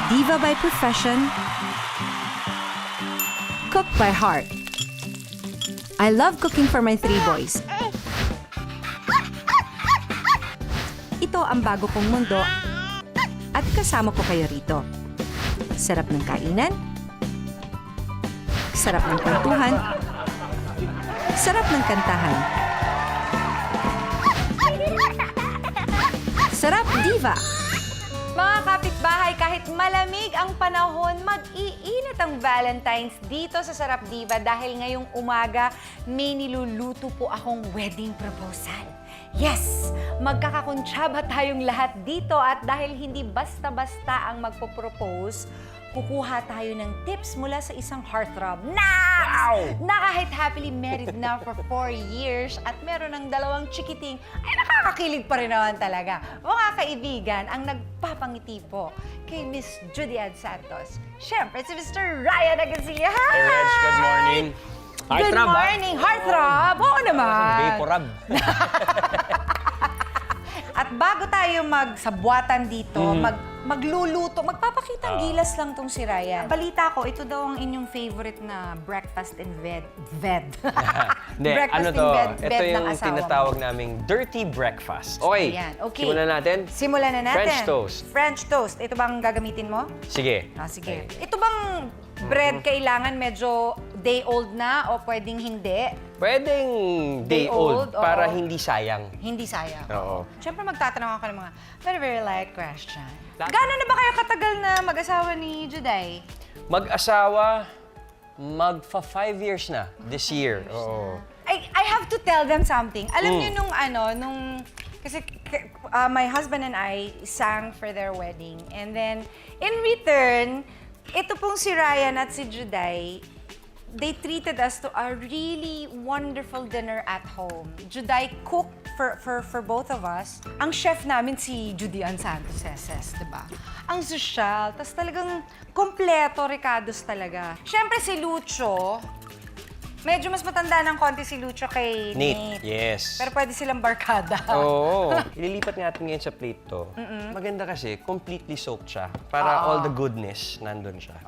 Diva by profession, cook by heart. I love cooking for my 3 boys. Ito ang bago kong mundo at kasama ko kayo rito. Sarap ng kainan, sarap ng kwentuhan, sarap ng kantahan. Sarap Diva! Mga kapitbahay, kahit malamig ang panahon, mag-iinit ang Valentine's dito sa Sarap Diva dahil ngayong umaga may niluluto po akong wedding proposal. Yes! Magkakakuntsaba tayong lahat dito at dahil hindi basta-basta ang magpo-propose, kukuha tayo ng tips mula sa isang heartthrob na kahit happily married na for 4 years at meron ng 2 chikiting, ay nakakakilig pa rin naman talaga. Mga kaibigan, ang nagpapangiti po kay Miss Judy Ann Santos. Siyempre, si Mr. Ryan Agancilla. Hi! Hey, Reg, good morning. Good morning, heartthrob! Oo naman! Vaporub. At bago tayo magsabwatan dito, magluluto, magpapakitang gilas lang tong si Ryan. Balita ko, ito daw ang inyong favorite na breakfast in bed. Hindi, Breakfast ano in to? bed Ito ng yung asawa tinatawag mo. naming dirty breakfast. Okay, Ayan, okay. simulan natin. Simulan na natin. French toast. French toast. Ito bang gagamitin mo? Sige. Sige. Ito bang bread kailangan medyo day-old na o pwedeng hindi? Pwedeng day old oo. para hindi sayang. Hindi sayang. Oo. Siyempre magtatanong ako ng mga very light question. Lahat- Gano'n na ba kayo katagal na mag-asawa ni Juday? Mag-asawa, magfa 5 years na this year. Oo. I have to tell them something. Alam niyo kasi my husband and I sang for their wedding. And then, in return, ito pong si Ryan at si Juday, they treated us to a really wonderful dinner at home. Juday cooked for both of us. Ang chef namin si Judy Ann Santos SS, di ba? Ang sosyal, tas talagang kompleto, Ricados talaga. Siyempre si Lucho, medyo mas matanda ng konti si Lucho kay Nate, Nate. yes. Pero pwede silang barkada. Oo. Ililipat natin ngayon sa plate to. Maganda kasi, completely soaked siya. Para all the goodness nandun siya.